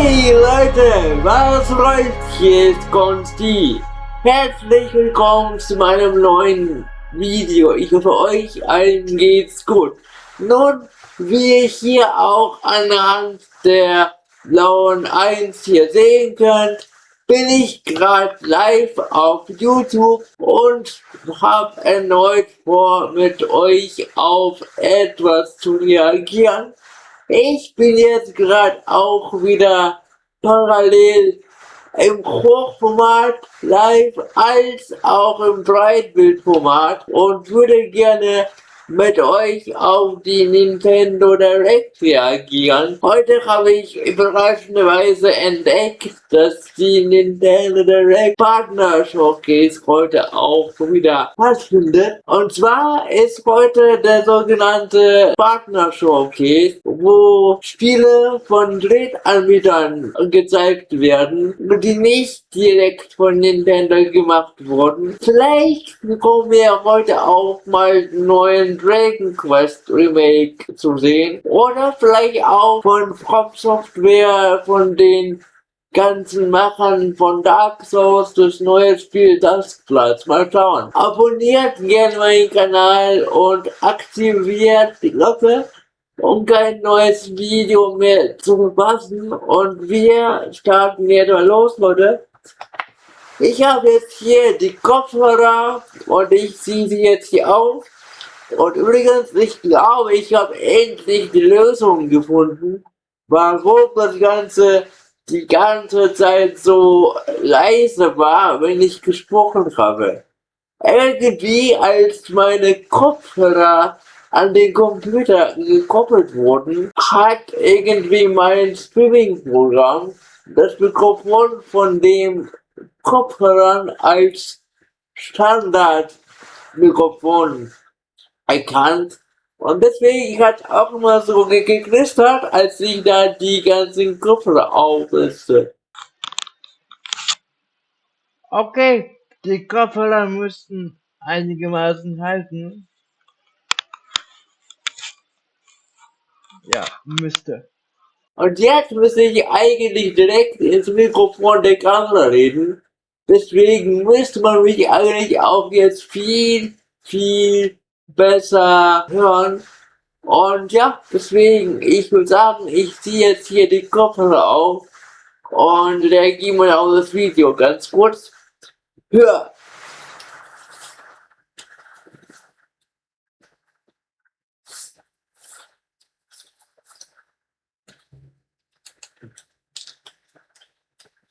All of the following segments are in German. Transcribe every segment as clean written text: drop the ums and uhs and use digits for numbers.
Hey Leute, was rollt? Hier ist Kons-T. Herzlich willkommen zu meinem neuen Video. Ich hoffe, euch allen geht's gut. Nun, wie ihr hier auch anhand der blauen 1 hier sehen könnt, bin ich gerade live auf YouTube und habe erneut vor, mit euch auf etwas zu reagieren. Ich bin jetzt gerade auch wieder parallel im Hochformat live als auch im Breitbildformat und würde gerne mit euch auf die Nintendo Direct reagieren. Heute habe ich überraschenderweise entdeckt, dass die Nintendo Direct Partner Showcase heute auch wieder stattfindet. Und zwar ist heute der sogenannte Partner Showcase, wo Spiele von Drittanbietern gezeigt werden, die nicht direkt von Nintendo gemacht wurden. Vielleicht bekommen wir heute auch mal einen neuen Dragon Quest Remake zu sehen. Oder vielleicht auch von From Software, von den ganzen Machern von Dark Souls, das neue Spiel Duskbloods. Mal schauen. Abonniert gerne meinen Kanal und aktiviert die Glocke, um kein neues Video mehr zu verpassen. Und wir starten jetzt mal los, Leute. Ich habe jetzt hier die Kopfhörer und ich ziehe sie jetzt hier auf. Und übrigens, ich glaube, ich habe endlich die Lösung gefunden, warum das Ganze die ganze Zeit so leise war, wenn ich gesprochen habe. Irgendwie, als meine Kopfhörer an den Computer gekoppelt wurden, hat irgendwie mein Streaming-Programm das Mikrofon von dem Kopfhörern als Standardmikrofon erkannt. Und deswegen hat auch immer so geknistert, als ich da die ganzen Kopfhörer aufsetzte. Okay, die Kopfhörer müssten einigermaßen halten. Ja, müsste. Und jetzt müsste ich eigentlich direkt ins Mikrofon der Kamera reden. Deswegen müsste man mich eigentlich auch jetzt viel besser hören. Und ja, deswegen, ich würde sagen, ich ziehe jetzt hier die Kopfhörer auf und reagiere mal auf das Video ganz kurz. Hör!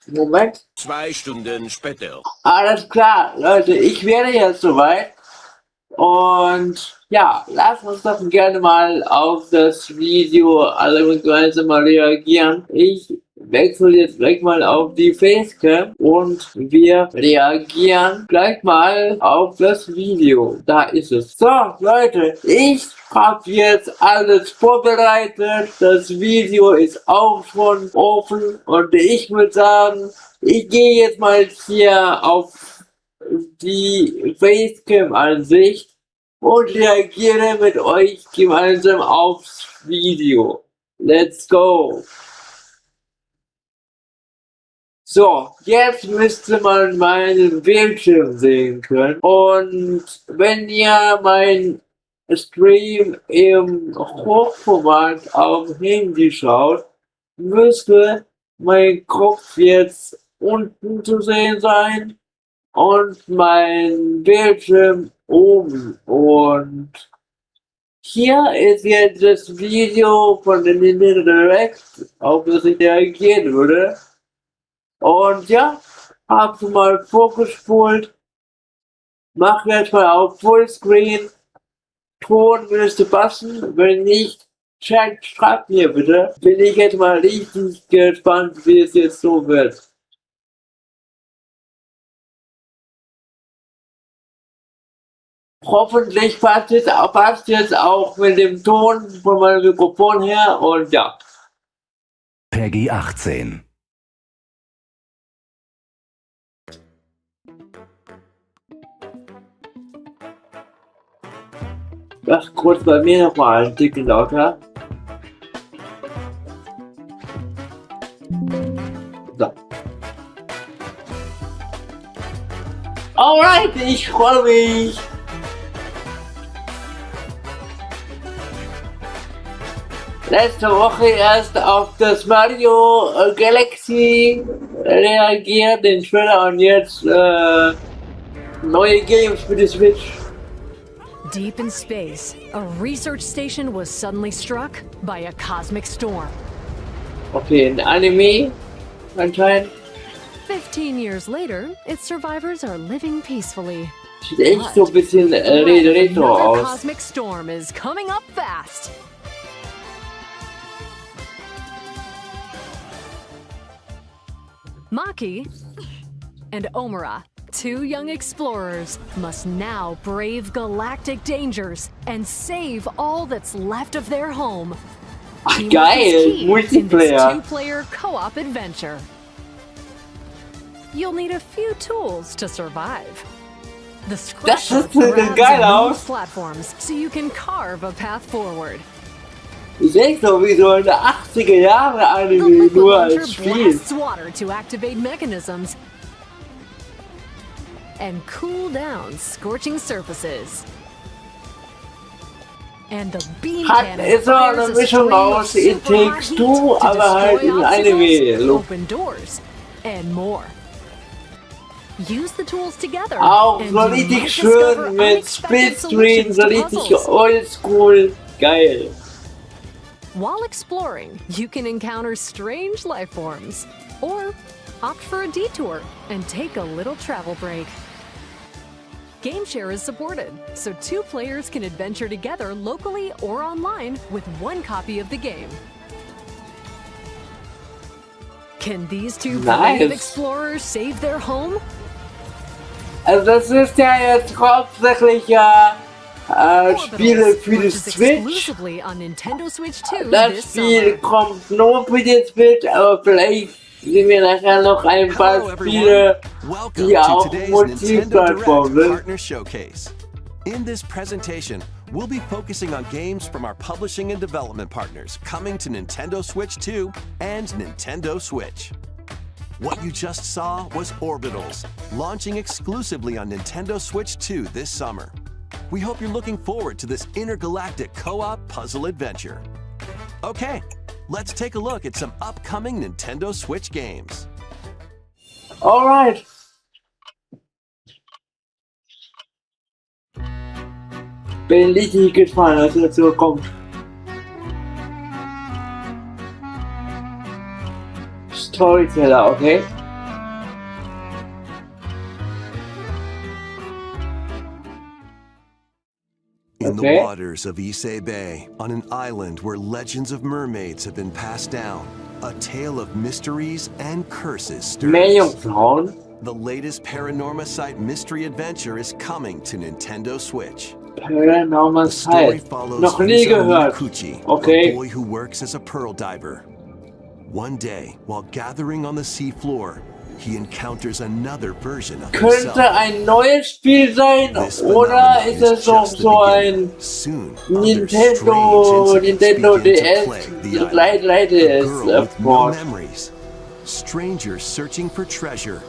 Moment. 2 Stunden später. Alles klar, Leute, ich werde jetzt soweit. Und ja, lasst uns doch gerne mal auf das Video alle gemeinsam mal reagieren. Ich wechsle jetzt gleich mal auf die Facecam und wir reagieren gleich mal auf das Video. Da ist es. So, Leute, ich habe jetzt alles vorbereitet. Das Video ist auch schon offen und ich würde sagen, ich gehe jetzt mal hier auf die Facecam-Ansicht und reagiere mit euch gemeinsam aufs Video. Let's go! So, jetzt müsste man meinen Bildschirm sehen können. Und wenn ihr mein Stream im Hochformat auf Handy schaut, müsste mein Kopf jetzt unten zu sehen sein und mein Bildschirm oben. Und hier ist jetzt das Video von der Nintendo Direct, auf das ich reagieren würde. Und ja, hab's mal vorgespult. Mach jetzt mal auf Fullscreen. Ton müsste passen. Wenn nicht, schreibt mir bitte. Bin ich jetzt mal richtig gespannt, wie es jetzt so wird. Hoffentlich passt jetzt auch mit dem Ton von meinem Mikrofon her und ja. Peggy 18. Ach, kurz bei mir nochmal ein Ticken lauter. Alright, ich freue mich. Letzte Woche erst auf das Mario Galaxy reagiert, den Trailer, und jetzt neue Games für die Switch. Deep in space, a research station was suddenly struck by a cosmic storm. Okay, ein Anime anscheinend. 15 years later, its survivors are living peacefully. Sieht echt so ein bisschen retro Another aus. cosmic storm is coming up fast. Maki and Omura, two young explorers, must now brave galactic dangers and save all that's left of their home. Ach, Teamwork geil, is key in this Multiplayer. two-player co-op adventure. You'll need a few tools to survive. The Das scrapbook sieht grabs geil and aus. moves platforms so you can carve a path forward. Ist echt so wie so eine 80er Jahre The Anime, liquid nur launcher als Spiel. blasts water to activate mechanisms and cool down scorching surfaces. And the beam cannon Ist so eine fires a Mischung stream of aus It super hot Takes heat Two, to aber halt destroy in obstacles, Anime-Look. open doors, and more. Use the tools together. Auch and so you richtig might discover schön mit unexpected Splitscreen, solutions so to richtig puzzles. oldschool, geil. While exploring, you can encounter strange life forms, or opt for a detour and take a little travel break. Game share is supported, so two players can adventure together locally or online with one copy of the game. Can these two brave Nice. explorers save their home? Also das ist ja jetzt hauptsächlich ja Spiele für die launches Switch. exclusively on Nintendo Switch 2 Das this Spiel summer. kommt nur für die Switch, aber vielleicht sehen wir nachher noch ein paar Hello Spiele, everyone, welcome die to auch today's Nintendo Multiplattform Direct sind. Partner Showcase. In this presentation, we'll be focusing on games from our publishing and development partners coming to Nintendo Switch 2 and Nintendo Switch. What you just saw was Orbitals, launching exclusively on Nintendo Switch 2 this summer. We hope you're looking forward to this intergalactic co-op puzzle adventure. Okay, let's take a look at some upcoming Nintendo Switch games. Alright. Bin richtig gespannt, was dazu kommt. Storyteller, okay? In the Okay. waters of Ise Bay, on an island where legends of mermaids have been passed down, a tale of mysteries and curses stirs. Meerjungfrauen. The latest Paranorma Site mystery adventure is coming to Nintendo Switch. Paranormal The story Sight. follows Noch nie Yuzo gehört. Mikuchi, Okay. a boy who works as a pearl diver. One day, while gathering on the seafloor, he encounters another version of himself. Könnte ein neues Spiel sein, This oder phenomenon ist es is noch just the so ein beginning. Soon, other Nintendo strange incidents begin to DS plague the island. Leute A ist girl with no Port. memories, strangers searching for treasure,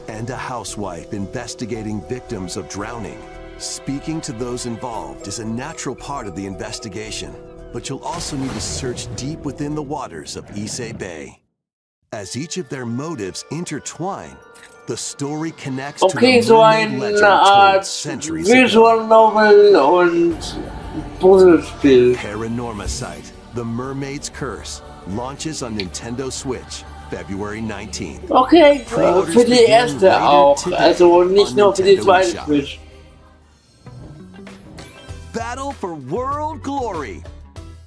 and a housewife investigating victims of drowning. Speaking to those involved is a natural part of the investigation, but you'll also need to search deep within the waters of Ise Bay. As each of their motives intertwine, the story connects Okay, to so the mermaid eine legend told Art centuries ago. Visual Novel und Puzzlespiel. Paranorma Site, The Mermaid's Curse, launches on Nintendo Switch, February 19th. Okay, für die erste auch, also nicht nur für die zweite Switch. Battle for World Glory!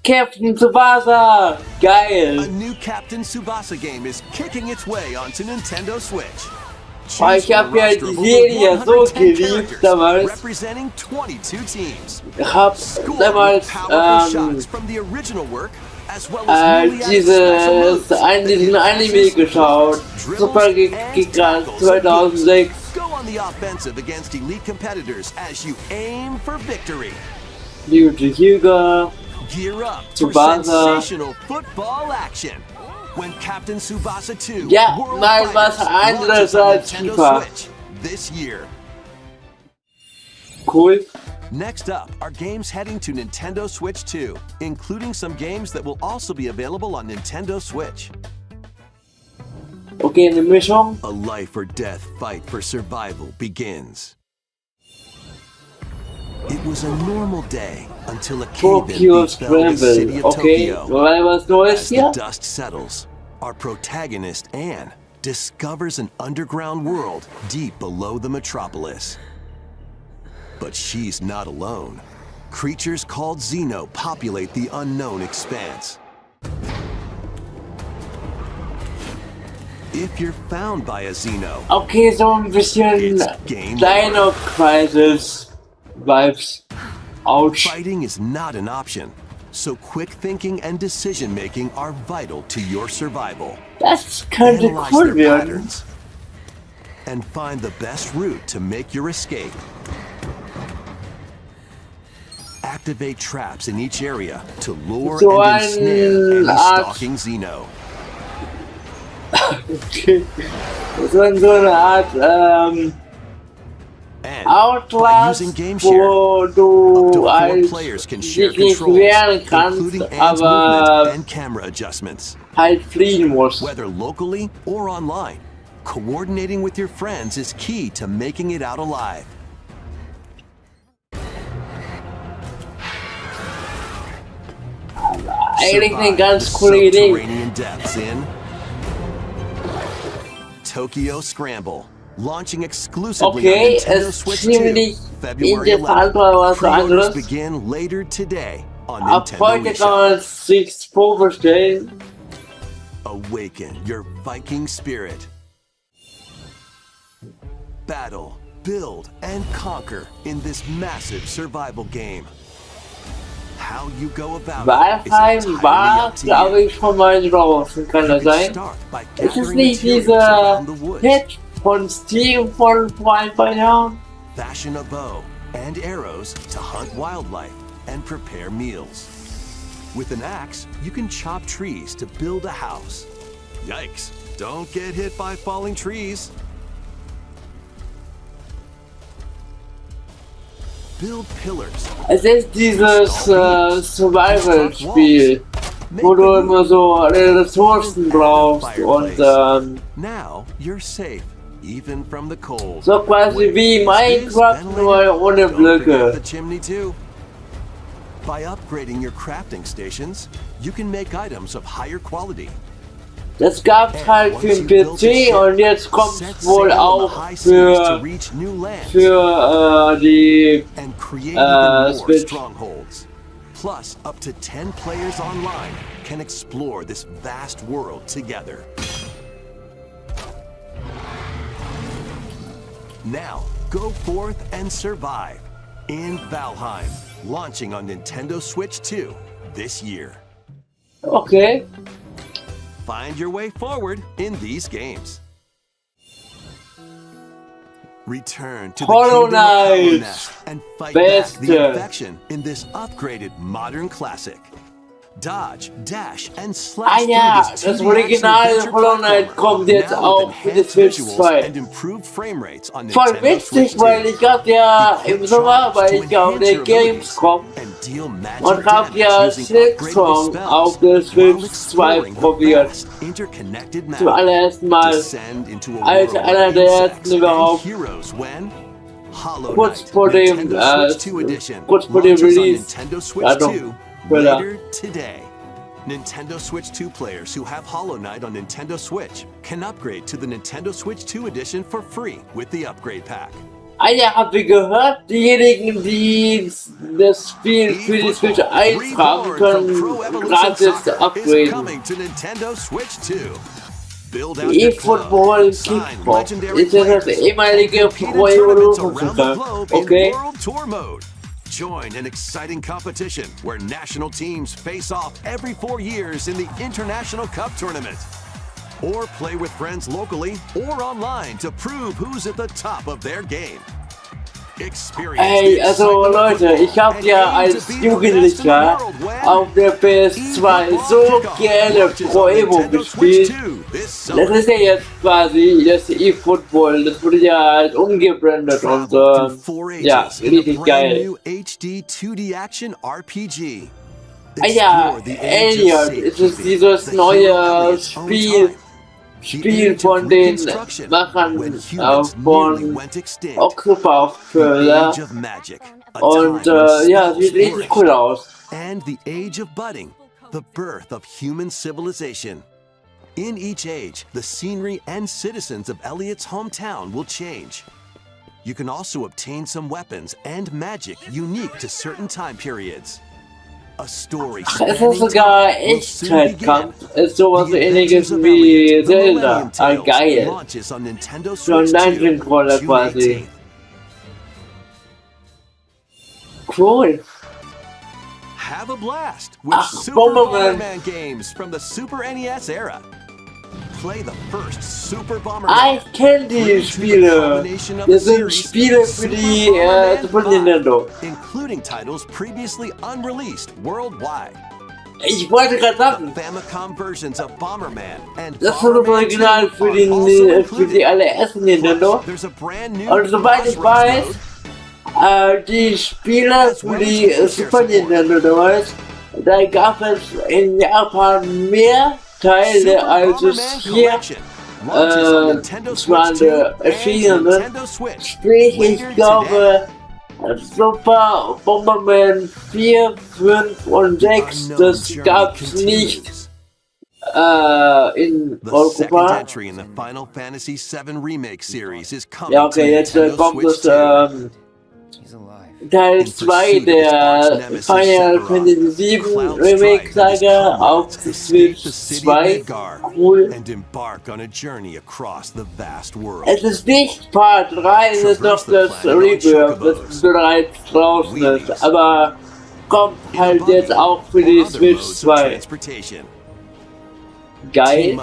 Captain Tsubasa, A geil. new Captain Tsubasa game is kicking its way onto Nintendo Switch. Oh, ich hab ja die Serie so geliebt damals. Representing 22 teams. Ich hab Score damals with powerful shots from the original work, as well as newly added special moves. diesen Anime geschaut. Super gekracht, 2006. Go on the offensive against elite competitors as you aim for victory. Liebe Hyuga. Gear up for Tsubasa. sensational football action. When Captain Tsubasa 2 Ja, World mal was Fighters anderes launches on als Nintendo FIFA. Switch this year. Cool. Next up are games heading to Nintendo Switch 2, including some games that will also be available on Nintendo Switch. Okay, eine Mischung. A life or death fight for survival begins. It was a normal day until a cave-in Tokyo befell the city Scramble. of Okay, Tokyo. weil was Neues As the hier? dust settles, our protagonist, Anne, discovers an underground world deep below the metropolis. But she's not alone. Creatures called Xeno populate the unknown expanse. If you're found by a Xeno, Okay, so ein bisschen It's game Dino Crisis Vibes. Ouch. fighting is not an option. So quick thinking and decision making are vital to your survival. Das könnte Analyze cool their werden. patterns and find the best route to make your escape. Activate traps in each area to lure So and ensnare any eine Art- stalking Xeno. Okay. Das war so eine Art And by Outlast, using game share, wo up to du 4 als players can share dich nicht controls, wehren kannst, including Anne's movement aber and camera adjustments. halt fliehen musst. Whether locally or online, coordinating with your friends is key to making it out alive. Eigentlich eine Survive ganz the coole Idee. subterranean depths in Tokyo Scramble, launching exclusively Okay, on Nintendo es Switch ziemlich 2, February 11th. interessant, aber was Pre-orders anderes. begin later today on Ab Nintendo heute kann eShop. man es sich vorbestellen. Awaken your Viking spirit. Battle, build, and conquer in this massive survival game. How you go about it is Valheim entirely war, up to glaube you. ich, schon mal draußen, kann das You can sein? start by Ist es gathering nicht materials dieser around the woods. Hit von Steam von vor ein paar Jahren? Fashion a bow and arrows to hunt wildlife and prepare meals. With an axe, you can chop trees to build a house. Yikes, don't get hit by falling trees. Build pillars. Es ist dieses Survival-Spiel, wo du immer so Ressourcen brauchst und Now you're safe, even from the cold. so quasi wie Minecraft, nur ohne Don't forget Blöcke. the chimney too. By upgrading your crafting stations, you can make items of higher quality. Das gab's halt für den PC und jetzt kommt's wohl auch für die and create even more Switch. strongholds. Plus, up to 10 players online can explore this vast world together. Now, go forth and survive in Valheim, launching on Nintendo Switch 2 this year. Okay. Find your way forward in these games. Return to the Hollow kingdom of Hollow Knight. Knight and fight Best. back the infection in this upgraded modern classic. Dodge, dash, and slash Ah ja, through this das 2D Original action-adventure Hollow Knight platformer, kommt jetzt now auch with für die enhanced Switch visuals 2. and improved frame rates on Voll Nintendo Switch witzig, weil 2. ich hab ja Equip im Sommer, drops weil to ich auf enhance der your abilities Gamescom and deal magic und hab damage ja using Silksong upgradable auf spells der while Switch 2 exploring the probiert. vast interconnected map. Zum allerersten Mal. Descend into a Als world einer of der insects ersten and überhaupt. heroes when Hollow Kurz Knight, vor dem, Nintendo Switch 2 edition, kurz vor dem launches on Release. Nintendo Switch Datum. 2 Voilà. later today. Nintendo Switch 2 players who have Hollow Knight on Nintendo Switch can upgrade to the Nintendo Switch 2 edition for free with the upgrade pack. Ah ja, habt ihr gehört? Diejenigen, die das Spiel für die Switch 1 haben, können gratis is upgraden. coming to Nintendo Switch 2. Build out your club, eFootball sign Kickball legendary ist ja das players, ehemalige and compete in Pro tournaments Evolution around the Soccer. globe in Okay? World Tour mode. Join an exciting competition where national teams face off every 4 years in the International Cup Tournament. Or play with friends locally or online to prove who's at the top of their game. Ey, also Leute, ich habe ja als Jugendlicher auf der PS2 so gerne Pro Evo gespielt. Das ist ja jetzt quasi das eFootball, das wurde ja halt umgebrandet und ja, richtig geil. Ah ja, Elliot, es ist dieses neue Spiel von den Machern von Octopath und ja, sieht richtig cool aus. And the age of budding, the birth of human civilization. In each age, the scenery and citizens of Elliot's hometown will change. You can also obtain some weapons and magic unique to certain time periods. A story Es ist sogar Echtzeitkampf, ist sowas ähnliches wie Zelda. Ah, geil. So ein Dungeon-Crawler quasi. Cool. Have a blast with Ach, Super Bomberman. Bomberman games from the Super NES era. Play the first Super Bomberman. Ah, ich kenne die Spiele. Das sind Spiele für die Super Nintendo. Including titles previously unreleased worldwide. Ich wollte gerade sagen, Famicom versions of Bomberman and das ist das Original für die allerersten Nintendo. There's a brand new Und soweit ich weiß, die Spiele für die Super Nintendo damals, da gab es in Japan mehr Teile als es hier erschienen. Sprich, ich glaube, Super Bomberman 4, 5 und 6, das gab's nicht in Europa. Ja, okay, jetzt kommt das Teil 2 der Final Fantasy VII Remake Saga auf Switch 2. Cool. Es ist nicht Part 3, es ist noch das Rebirth, das bereits draußen ist, aber kommt halt jetzt auch für die Switch 2. Geil.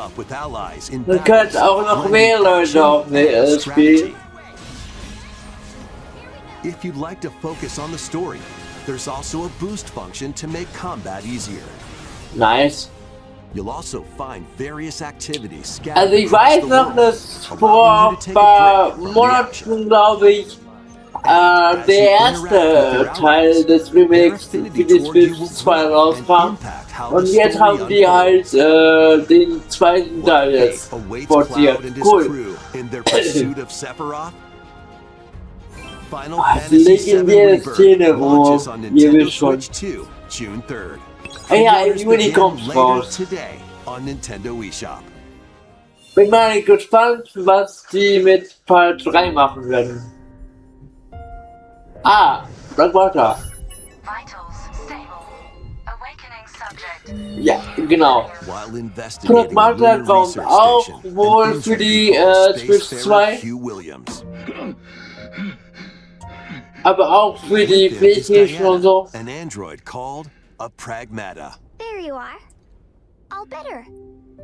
Man könnte auch noch mehr Leute auf spielen. If you'd like to focus on the story, there's also a boost function to make combat easier. Nice. You'll also find various activities scattered Also ich across weiß the noch, world, dass vor allowing you ein to take a paar break from the Monaten, action. glaube ich, der erste Teil des Remakes für die Switch 2 rauskam. Und jetzt haben die halt den zweiten Teil jetzt portiert. Cool. Die legendäre Szene, wo ihr wisst schon. Ah ja, im Juni kommt's raus. Bin mal gespannt, was die mit Part 3 machen werden. Ah, Black Water. Ja, genau. Black Water kommt auch wohl für die Switch 2. Aber auch für die PlayStation und so. An android called a Pragmata. There you are. All better.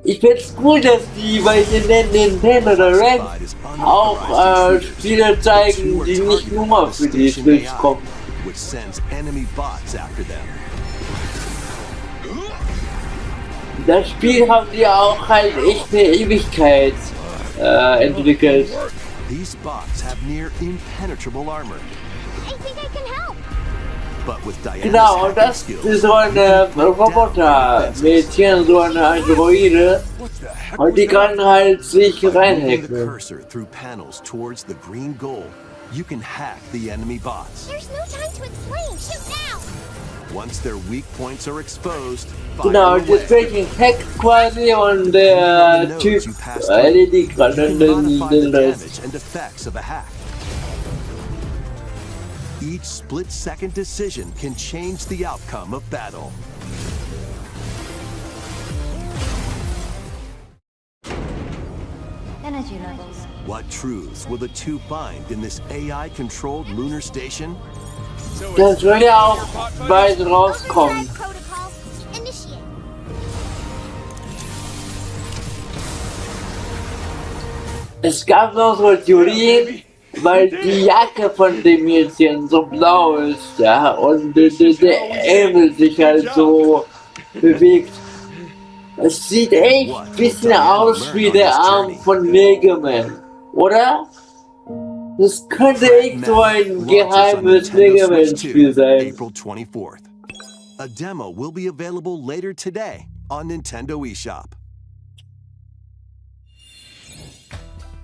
Ich find's cool, dass die bei den Nintendo Direct auch Spiele zeigen, die nicht nur für die Switch kommen. Which sends enemy bots after them. Das Spiel haben die auch halt echt eine Ewigkeit entwickelt. These bots have near impenetrable armor. I think I can help. But with Diana's Genau, und das ist so eine Roboter-Mädchen, so eine Androide. Und die kann halt sich reinhacken. cursor through panels towards the green goal, you can hack the enemy bots. There's no time to explain. Shoot now. Once their weak points are exposed, Genau, fire away. deswegen hackt quasi und der Typ erledigt dann den Rest. Damage and effects of a hack. Each split-second decision can change the outcome of battle. Energy levels. What truths will the two find in this AI-controlled lunar station? Das soll ja auch bald rauskommen. Protocols. Initiate. Es gab noch so Theorien, weil die Jacke von dem Mädchen so blau ist, ja, und der Ärmel sich halt so bewegt. Es sieht echt ein bisschen aus wie der Arm von Mega Man, oder? Das könnte echt so ein geheimes Mega Man-Spiel sein. April 24th. A demo will be available later today on Nintendo eShop.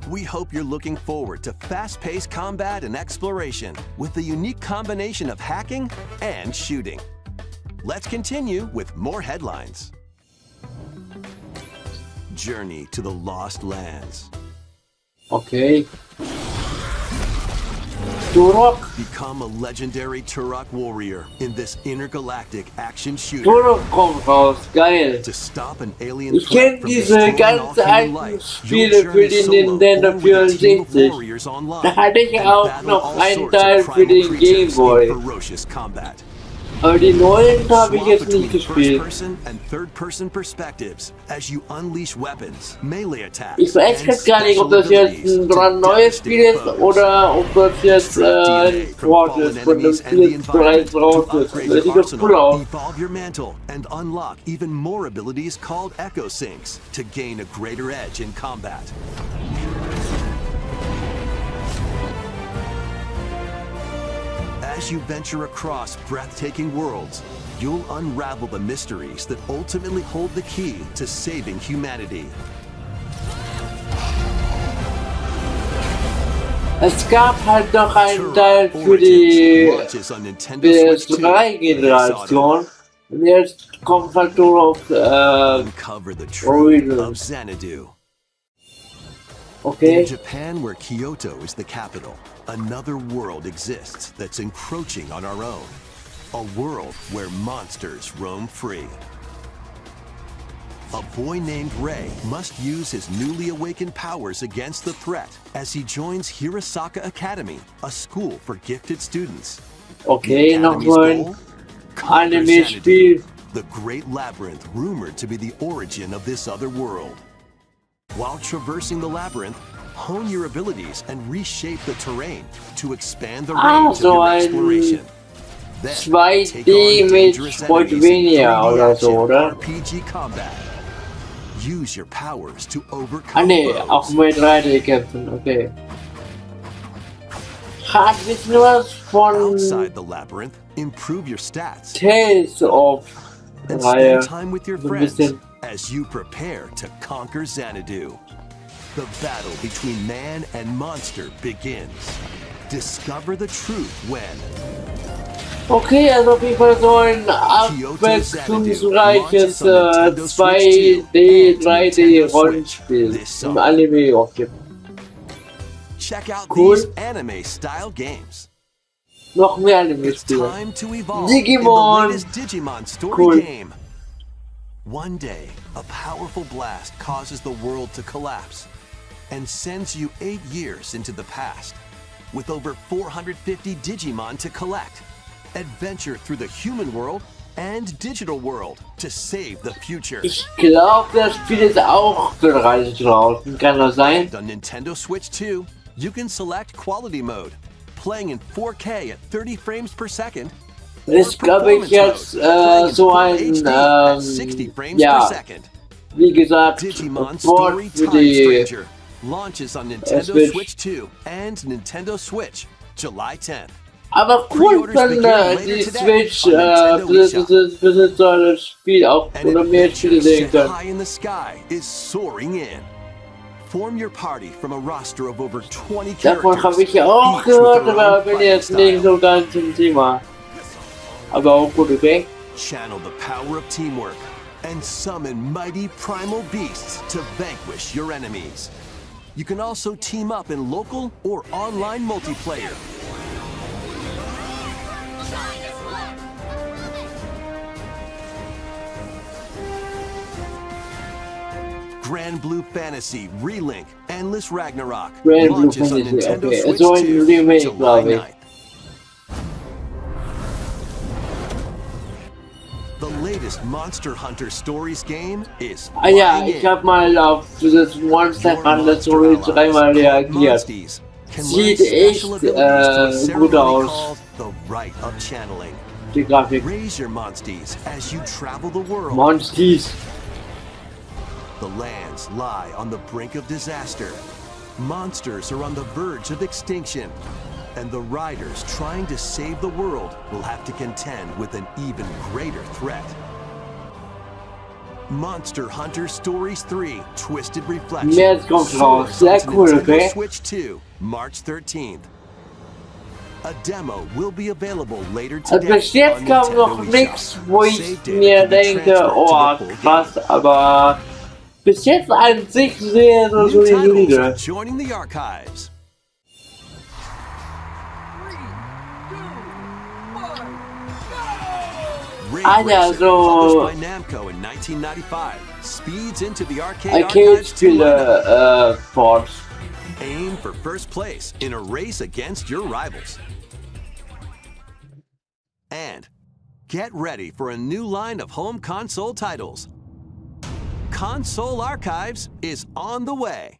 We hope you're looking forward to fast-paced combat and exploration with a unique combination of hacking and shooting. Let's continue with more headlines. Journey to the Lost Lands. Okay. Turok. Become a legendary Turok warrior in this intergalactic action shooter. Turok kommt raus, geil. To stop an alien Ich kenne threat from diese destroying ganz all human alten life, Spiele you'll für journey den solo Nintendo or with a team of 64. warriors online Da hatte ich and auch battle noch all einen sorts of Teil für primal den creatures Game in Boy. ferocious combat. Aber die neuen habe ich Swap jetzt nicht between gespielt. first-person and third-person perspectives as you unleash weapons, melee attacks, Ich weiß and jetzt gar nicht, ob special das jetzt abilities ein to neues Spiel devastate ist foes. oder ob das jetzt ein Port ist von dem Spiel, das bereits raus ist. Das sieht doch cool aus. Evolve your mantle and unlock even more abilities called Echo Sinks to gain a greater edge in combat. As you venture across breathtaking worlds, you'll unravel the mysteries that ultimately hold the key to saving humanity. Es gab halt noch einen Teil für die PS3-Generation und jetzt kommt halt nur auf Uncover the truth Original. of Xanadu. Okay. In Japan, where Kyoto is the capital, another world exists that's encroaching on our own. A world where monsters roam free. A boy named Ray must use his newly awakened powers against the threat as he joins Hirasaka Academy, a school for gifted students. Okay, The noch Academy's so ein goal? Conquer Anime-Spiel. Xanadu, the great labyrinth rumored to be the origin of this other world. While traversing the labyrinth, hone your abilities and reshape the terrain to expand the range of so your ein exploration. Then, 2D take on mit dangerous enemies in 3D Metroidvania oder so, action oder? RPG combat. Use your powers to Ah overcome ne, auch foes. mit 3D kämpfen, okay. Hat wissen was von Outside the labyrinth, improve your stats Tales of and Reihe. spend time with your So ein friends bisschen. as you prepare to conquer Xanadu. The battle between man and monster begins. Discover the truth when Okay, also auf jeden Fall so ein abwechslungsreiches 2D, 3D-Rollenspiel im Anime auch gibt. check out Cool. these anime-style games. Noch mehr It's Anime-Spiele. time to evolve Digimon. in the latest Digimon story Cool. game. One day, a powerful blast causes the world to collapse and sends you 8 years into the past. With over 450 Digimon to collect, adventure through the human world and digital world to save the future. Ich glaube, das Spiel ist auch für 30 draußen. Kann das sein? On Nintendo Switch 2, you can select quality mode, playing in 4K at 30 frames per second. or Ist, glaube ich, performance jetzt mode, playing in so Full ein, HD at 60 frames ja, per second. wie gesagt, Digimon Port Story für Time die Stranger launches on Nintendo Switch. Switch 2 and Nintendo Switch July 10th. Aber cool, Pre-orders wenn begin die later today Switch on Nintendo Besitzer das Spiel auch An oder mehr Spiele adventure sehen set kann. high in the sky is soaring in. Form your party from a roster of over 20 Davon characters. habe ich ja auch each with gehört, their aber own bin fighting jetzt nicht style. so ganz im Thema. Aber auch gut, okay? Channel the power of teamwork and summon mighty primal beasts to vanquish your enemies. You can also team up in local or online multiplayer. Grand Blue Fantasy Relink Endless Ragnarok Grand Blue launches on Fantasy, Nintendo okay. Switch So ein 2 Remake, July glaube ich. 9th. The latest Monster Hunter Stories game is Ah ja, flying ich in. habe mal auf dieses Monster Your Hunter monster Story allies, dreimal called reagiert. Monsties, can Sieht learn echt special abilities through a gut ceremony aus. called the Rite of Channeling. Die Grafik. Raise your Monsties as you travel the world. Monsties. The lands lie on the brink of disaster. Monsters are on the verge of extinction. And the riders trying to save the world will have to contend with an even greater threat. Monster Hunter Stories 3 Twisted Reflection. Jetzt kommt raus. Soars Sehr onto cool, Nintendo okay? Switch 2, March 13th. A demo will be available later Also today. bis jetzt on kam Nintendo noch eShop. nichts, wo ich Save data mir can be denke, transferred to oh the full krass, game. aber bis jetzt an sich sehr New titles are solide. joining the archives. Ray Ja, Racing, so published by Namco in 1995, speeds into the arcade archives to Arcade-Spiele Ports. aim for first place in a race against your rivals. And get ready for a new line of home console titles. Console Archives is on the way.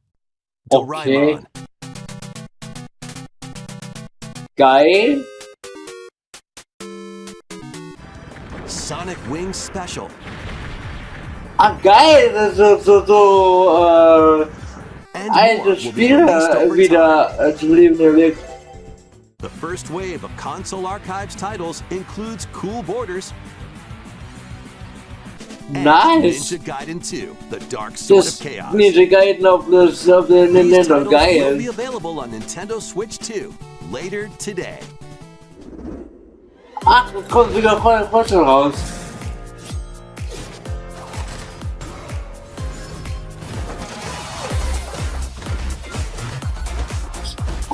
Okay. Doraemon, Geil. Sonic Wings Special, Ah geil, das ist so and alte more will be Spiele released over time. wieder zum Leben erweckt. The first wave of Console Archives titles includes Cool Borders and Nice. Ninja Gaiden 2, The Dark Sword of Das Chaos. Ninja Gaiden auf der These Nintendo, titles will be geil. available on Nintendo Switch 2 later today. Ach, das kommt sogar voll schon raus.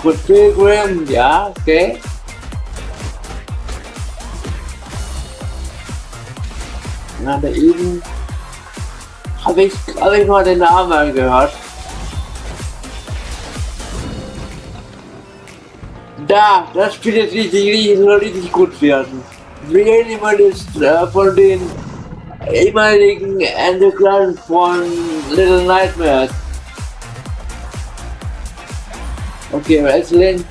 Good Pilgrim, ja, okay. Na, da eben habe ich mal den Namen gehört. Das Spiel jetzt richtig gut werden. Jemand ist von den ehemaligen Entwicklern von Little Nightmares. Okay, Wrestling.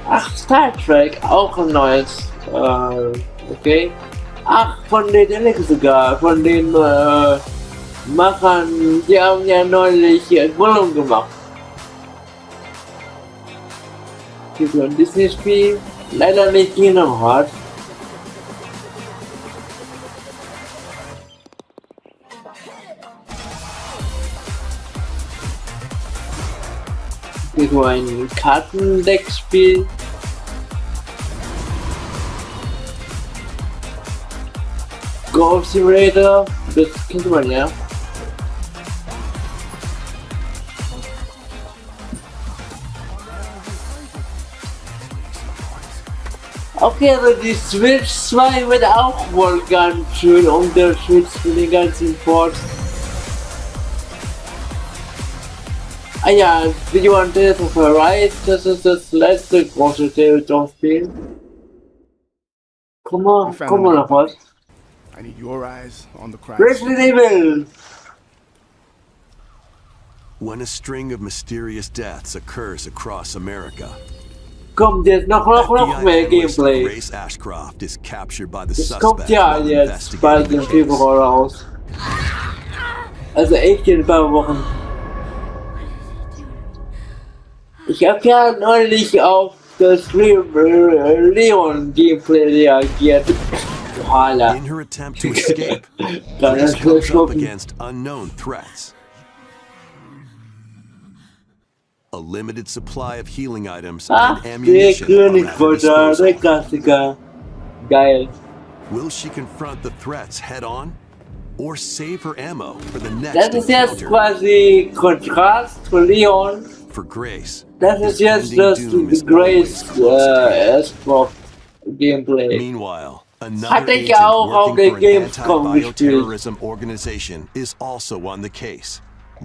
Ach, Star Trek, auch ein neues. Okay. Ach, von den Elif sogar, von den Machern, die haben ja neulich Entwicklung gemacht. Für so ein Disney-Spiel leider nicht genommen hat. Für so ein Kartendeckspiel. Golf Simulator, das kennt man ja. Okay, also die Switch 2 wird auch wohl ganz schön unterstützt für den ganzen Ports. Ah ja, Video on Death of a Rise, das ist das letzte große Tabletop-Spiel. Komm mal noch was. I need your eyes on the crowd. Resident Evil! When a string of mysterious deaths occurs across America, Kommt jetzt noch FBI mehr analyst Gameplay. Grace Ashcroft is captured by the Das suspect kommt ja while jetzt bald investigating im the case. Februar raus. Also echt in ein paar Wochen. Ich habe ja neulich auf das Leon Gameplay reagiert. Alter. In her attempt to escape, Dann Grace ist comes up verschlucken. against unknown threats. A limited supply of healing items Ach, and der ammunition are at her Königsfutter, disposal. der Klassiker. Geil. Will she confront the threats head on, or save her ammo for the Das next ist jetzt encounter? quasi Kontrast zu Leon. For Grace, Das ist the jetzt impending das doom is Grace always close. Erstprof Gameplay. Meanwhile, another Hatte ich agent auch auf working der for an Gamescom anti-bioterrorism organization is also on the case.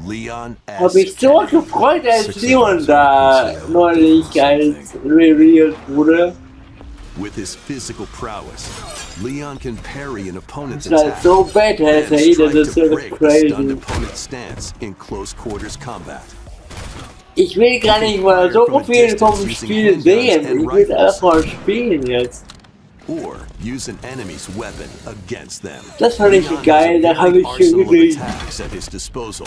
Leon S. Hab mich so Kennedy. gefreut, als Leon da neulich als revealed wurde. With his physical prowess, Leon can parry an opponent's It's like attack so badass, and ey, strike das ist to so break the stunned crazy. opponent's stance in close quarters combat. Ich will gar nicht mal so viel vom Spiel sehen. Ich will erstmal spielen jetzt. Or use an enemy's weapon against them. Das fand ich Leon geil, da has a habe very ich arsenal of wirklich. attacks at his disposal.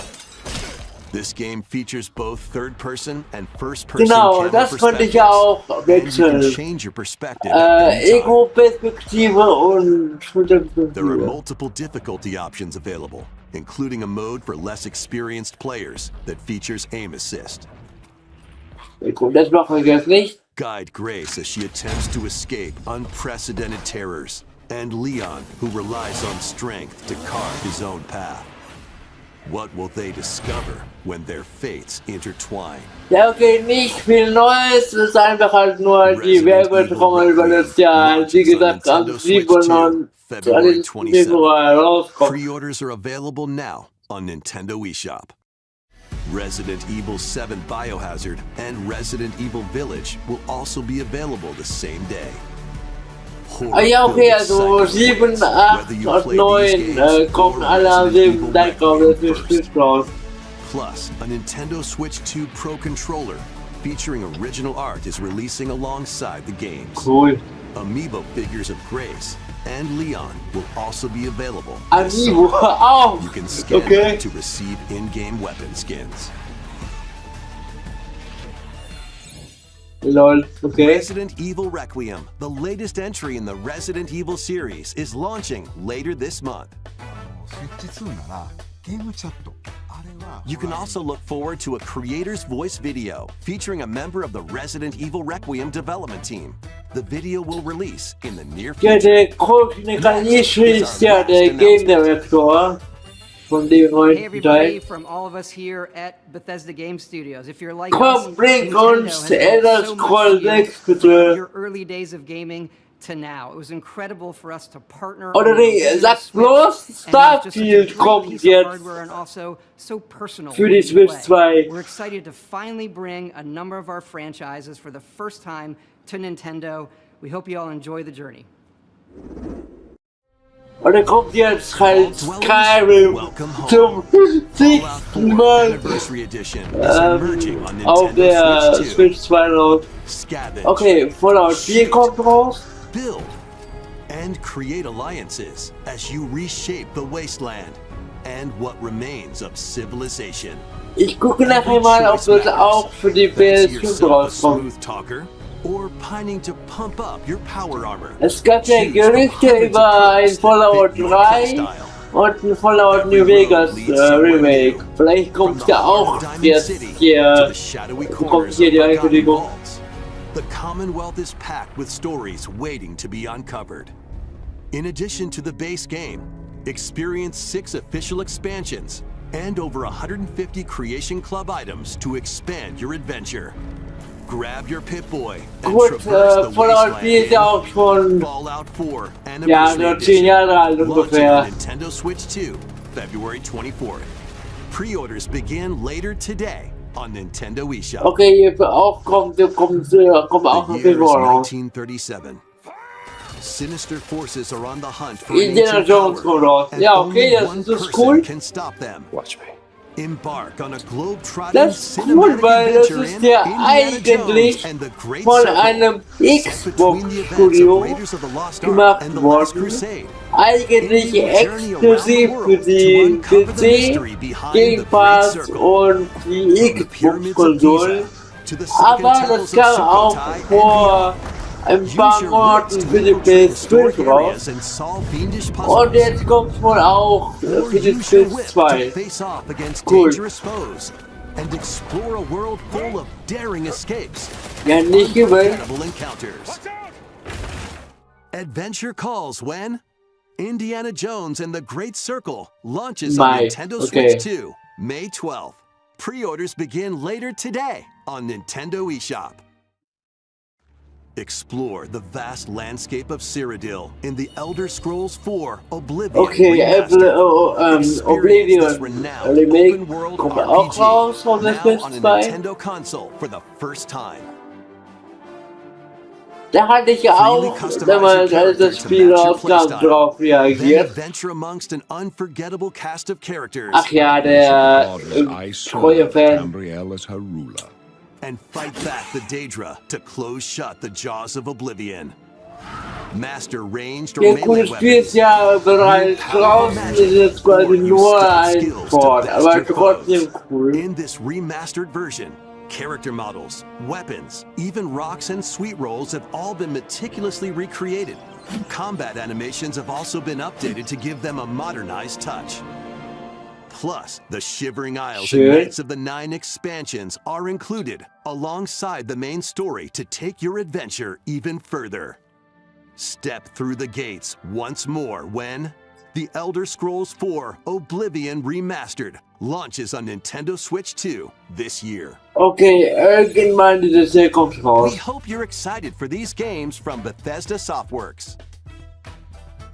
This game features both third-person and first-person Genau, camera das konnte ich ja auch perspectives, and you can wechseln. change your perspective at any time. Ego-Perspektive und There are Schulterperspektive. multiple difficulty options available, including a mode for less experienced players that features aim assist. Das machen wir jetzt nicht. Guide Grace as she attempts to escape unprecedented terrors, and Leon, who relies on strength to carve his own path. What will they discover when their fates intertwine? Ja, okay, nicht viel Neues, es ist einfach halt nur die Werbetrommel, weil es ja, wie gesagt, am 27. Februar rauskommt. Pre-orders are available now on Nintendo eShop. Resident Evil 7 Biohazard and Resident Evil Village will also be available the same day. Ah ja, okay, also 7, 8 und 9 kommen alle am selben Tag raus, das ist nicht raus. Plus, a Nintendo Switch 2 Pro controller featuring original art is releasing alongside the games. Cool. Amiibo figures of Grace and Leon will also be available. Amiibo auch! You can scan Okay. them to receive in-game weapon skins. Lol, okay. Resident Evil Requiem, the latest entry in the Resident Evil series, is launching later this month. You can also look forward to a creator's voice video featuring a member of the Resident Evil Requiem development team. The video will release in the near Ja, future. der Kofinekanisch ist ja der Game Director von dem Hey neuen everybody, Teil. from all of us here at Bethesda Game Studios. If you're like us, Komm, bring Nintendo uns has done Elder so much Scrolls to you 6 from bitte. your early days of gaming to now. It was incredible for us to partner Oder on nee, the sag Switch, bloß, and it was just such a Starfield great kommt piece of jetzt hardware and also so personal für when die you Switch play. 2. We're excited to finally bring a number of our franchises for the first time to Nintendo. We hope you all enjoy the journey. Und dann kommt jetzt halt Dwellers, Skyrim welcome home. zum Fallout 50. 4 Mal Anniversary Edition is emerging on auf der Nintendo Switch 2. Switch 2 raus. Scavenge, Okay, Fallout 4 kommt raus. build, and create alliances as you reshape the wasteland and what remains of civilization. Ich gucke nachher mal, ob das auch für die Fancy PS5 yourself a rauskommt. smooth talker or pining to pump up your power armor? Es gab ja Choose Gerüchte from hundreds über of ein perks that Fallout fit your 3 playstyle. und ein Fallout New Vegas Remake. Vielleicht From kommt the ja heart auch of Diamond jetzt City to hier. the shadowy Kommt corners hier of die forgotten Ankündigung. vaults. The Commonwealth is packed with stories waiting to be uncovered. In addition to the base game, experience 6 official expansions and over 150 Creation Club items to expand your adventure. Grab your Pip-Boy and Gut, traverse the Fallout 4 ist ja auch schon, Fallout 4 ja, Anniversary nur 10 Edition. Jahre alt Launching ungefähr. on Nintendo Switch 2, February 24th. Pre-orders begin later today on Nintendo eShop. Okay, hier auch kommt auch The ein year is Februar raus. 1937. Sinister forces are on the hunt for Indiana ancient Jones power, kommt raus. and Ja, only okay, das one ist das person cool. can stop them. Watch me. Embark on a globe-trotting Das ist cool, cinematic weil das adventure ist in ja Indiana eigentlich Jones and the Great von Circle, einem set between the events Xbox-Studio of Raiders of the Lost Ark gemacht and the Last worden. Crusade. Eigentlich Into a journey around the exklusiv für world to die uncover the PC, mystery behind Game the Great Pass Circle. und die From the pyramids of Xbox-Konsolen. Giza to the Second Aber Temples das of kam auch Sukhothai and vor beyond. ein Use paar your Monaten wits to für die infiltrate historic PS5 raus. areas and solve fiendish Und puzzles. jetzt kommt wohl auch Or für die use your whip to PS2. face off against Cool. dangerous foes and explore a world full of daring escapes, Ja, nicht gewöhnt. unforgettable encounters. Adventure calls when Indiana Jones and the Great Circle launches on Mai, Nintendo okay. Switch 2, May 12th. Pre-orders begin later today on Nintendo eShop. Explore the vast landscape of Cyrodiil in the Elder Scrolls 4 Oblivion Okay, Remastered. Experience Oblivion this renowned Remake open-world kommt auch RPG raus von der now on a PS2. Nintendo console for the first time. Da hatte ich ja Freely auch customize your damals, als character das to Spiel match your rauskam, playstyle. drauf Then reagiert. adventure amongst an unforgettable cast of characters. Ach ja, der treue Fan. And fight back the Daedra to close shut the jaws of oblivion. Master ranged or Der melee gute Spiel ist weapons. ja bereits draußen, ist jetzt quasi nur ein Port, aber trotzdem cool. In this remastered version, character models, weapons, even rocks and sweet rolls have all been meticulously recreated. Combat animations have also been updated to give them a modernized touch. Plus, the Shivering Isles and Knights of the Nine expansions are included alongside the main story to take your adventure even further. Step through the gates once more when The Elder Scrolls IV Oblivion Remastered launches on Nintendo Switch 2 this year. Okay, irgendwann dieses Jahr kommt raus. We hope you're excited for these games from Bethesda Softworks.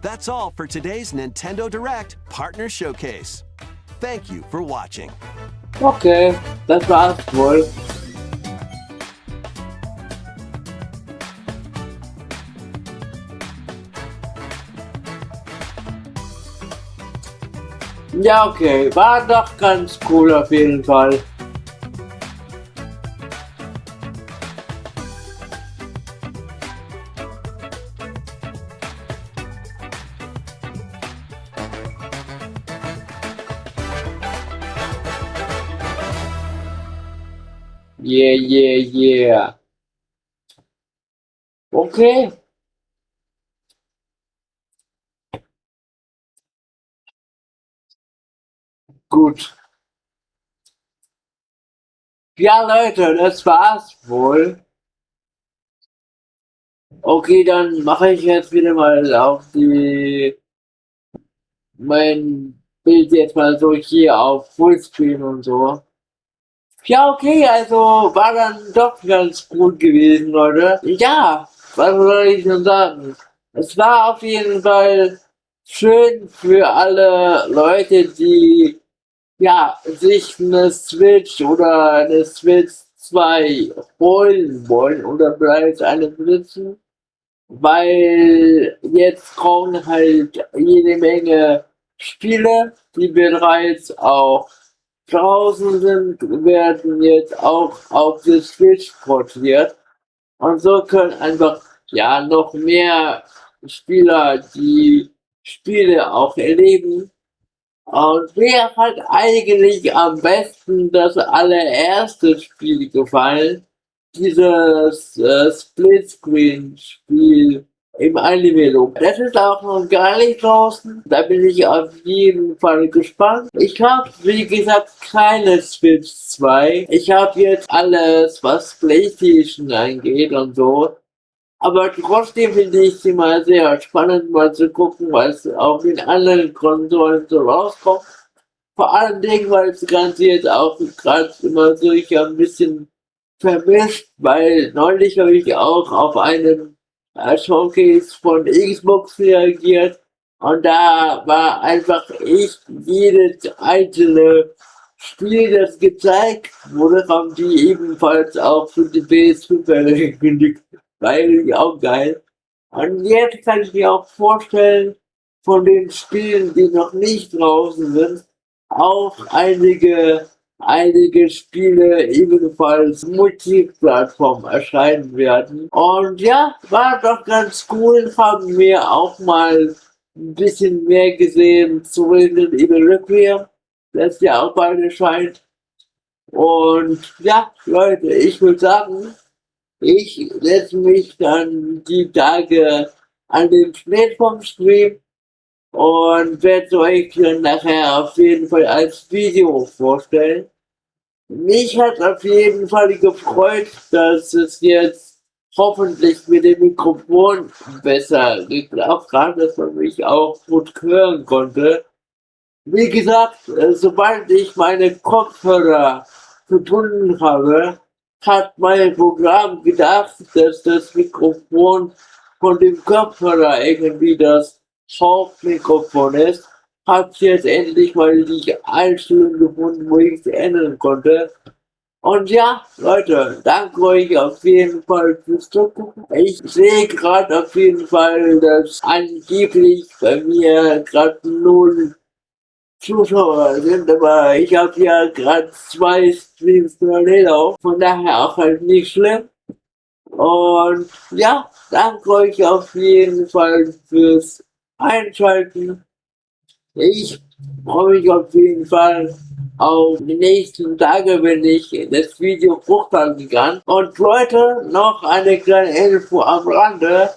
That's all for today's Nintendo Direct Partner Showcase. Thank you for watching. Okay, das war's wohl. Ja, okay, war doch ganz cool auf jeden Fall. Yeah, yeah, yeah. Okay. Gut. Ja, Leute, das war's wohl. Okay, dann mache ich jetzt wieder mal auf mein Bild jetzt mal so hier auf Fullscreen und so. Ja, okay, also war dann doch ganz gut gewesen, Leute. Ja, was soll ich denn sagen? Es war auf jeden Fall schön für alle Leute, die ja, sich eine Switch oder eine Switch 2 holen wollen oder bereits eine besitzen, weil jetzt kommen halt jede Menge Spiele, die bereits auch draußen sind, werden jetzt auch auf die Switch portiert und so können einfach ja noch mehr Spieler die Spiele auch erleben. Und mir hat eigentlich am besten das allererste Spiel gefallen. Dieses Splitscreen-Spiel im Anime-Look. Das ist auch noch gar nicht draußen. Da bin ich auf jeden Fall gespannt. Ich habe, wie gesagt, keine Switch 2. Ich habe jetzt alles, was PlayStation angeht und so. Aber trotzdem finde ich sie mal sehr spannend, mal zu gucken, was auf den anderen Konsolen so rauskommt. Vor allen Dingen, weil das Ganze jetzt auch gerade immer so ich ein bisschen vermisst, weil neulich habe ich auch auf einen Showcase von Xbox reagiert und da war einfach echt jedes einzelne Spiel, das gezeigt wurde, haben die ebenfalls auch für die PS5 angekündigt. War eigentlich auch geil. Und jetzt kann ich mir auch vorstellen, von den Spielen, die noch nicht draußen sind, auch einige Spiele ebenfalls Multiplattform erscheinen werden. Und ja, war doch ganz cool, haben wir auch mal ein bisschen mehr gesehen zu Resident Evil Requiem, das ja auch bald erscheint. Und ja, Leute, ich würde sagen, ich setze mich dann die Tage an den Schnitt vom Stream und werde euch dann nachher auf jeden Fall als Video vorstellen. Mich hat auf jeden Fall gefreut, dass es jetzt hoffentlich mit dem Mikrofon besser geklappt hat, dass man mich auch gut hören konnte. Wie gesagt, sobald ich meine Kopfhörer verbunden habe, hat mein Programm gedacht, dass das Mikrofon von dem Kopfhörer irgendwie das Hauptmikrofon ist. Hab jetzt endlich mal die Einstellung gefunden, wo ich es ändern konnte. Und ja, Leute, danke euch auf jeden Fall fürs Zugucken. Ich sehe gerade auf jeden Fall, dass angeblich bei mir gerade 0 Zuschauer sind, aber ich habe ja gerade 2 Streams parallel auf, von daher auch halt nicht schlimm. Und ja, danke euch auf jeden Fall fürs Einschalten. Ich freue mich auf jeden Fall auf die nächsten Tage, wenn ich das Video hochladen kann. Und Leute, noch eine kleine Info am Rande.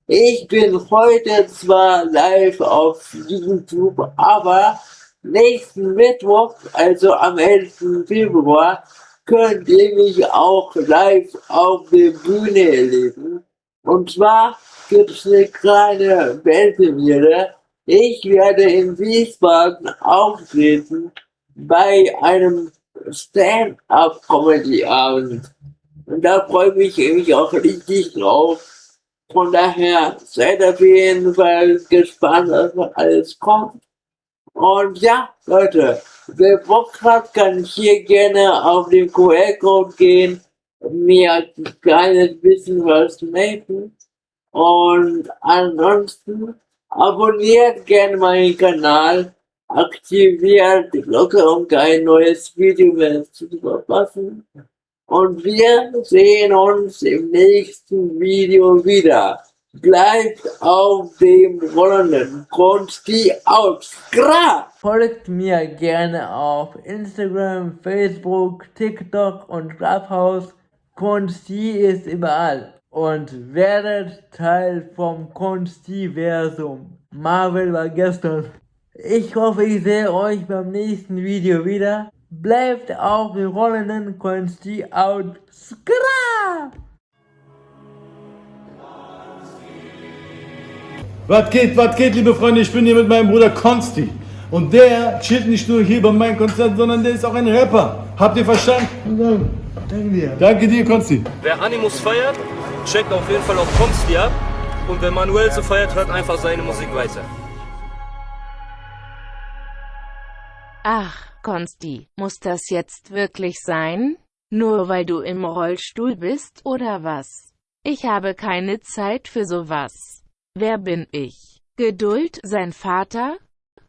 Ich bin heute zwar live auf YouTube, aber nächsten Mittwoch, also am 11. Februar, könnt ihr mich auch live auf der Bühne erleben. Und zwar gibt es eine kleine Bandpremiere. Ich werde in Wiesbaden auftreten bei einem Stand-up-Comedy-Abend. Und da freue ich mich auch richtig drauf. Von daher seid auf jeden Fall gespannt, was noch alles kommt. Und ja, Leute, wer Bock hat, kann hier gerne auf den QR-Code gehen, mir ein kleines bisschen was machen. Und ansonsten abonniert gerne meinen Kanal, aktiviert die Glocke, um kein neues Video mehr zu verpassen. Und wir sehen uns im nächsten Video wieder. Bleibt auf dem rollenden Kons-T aus. Folgt mir gerne auf Instagram, Facebook, TikTok und Clubhouse. Kons-T ist überall. Und werdet Teil vom Kons-T-Versum. Marvel war gestern. Ich hoffe, ich sehe euch beim nächsten Video wieder. Bleibt auf dem rollenden Kons-T out. Was geht, liebe Freunde? Ich bin hier mit meinem Bruder Kons-T. Und der chillt nicht nur hier bei meinem Konzert, sondern der ist auch ein Rapper. Habt ihr verstanden? Danke dir. Danke dir, Kons-T. Wer Animus feiert, checkt auf jeden Fall auf Kons-T ab. Und wer Manuel so feiert, hört einfach seine Musik weiter. Ach, Kons-T, muss das jetzt wirklich sein? Nur weil du im Rollstuhl bist, oder was? Ich habe keine Zeit für sowas. Wer bin ich? Geduld, sein Vater?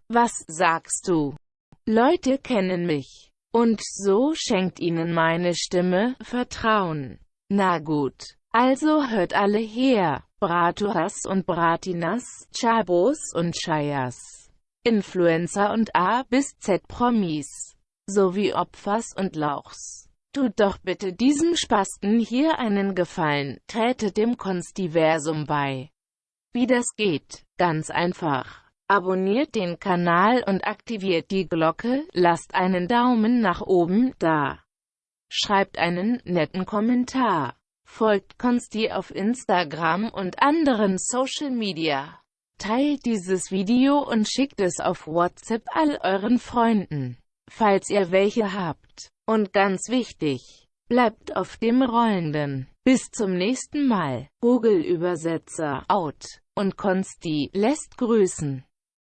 Was sagst du? Leute kennen mich. Und so schenkt ihnen meine Stimme Vertrauen. Na gut, also hört alle her. Braturas und Bratinas, Chabos und Chayas. Influencer und A bis Z Promis. Sowie Opfers und Lauchs. Tut doch bitte diesem Spasten hier einen Gefallen, tretet dem Kons-T-Versum bei. Wie das geht? Ganz einfach. Abonniert den Kanal und aktiviert die Glocke, lasst einen Daumen nach oben da. Schreibt einen netten Kommentar. Folgt Kons-T auf Instagram und anderen Social Media. Teilt dieses Video und schickt es auf WhatsApp all euren Freunden, falls ihr welche habt. Und ganz wichtig, bleibt auf dem Rollenden. Bis zum nächsten Mal. Google-Übersetzer out. Und Kons-T lässt grüßen.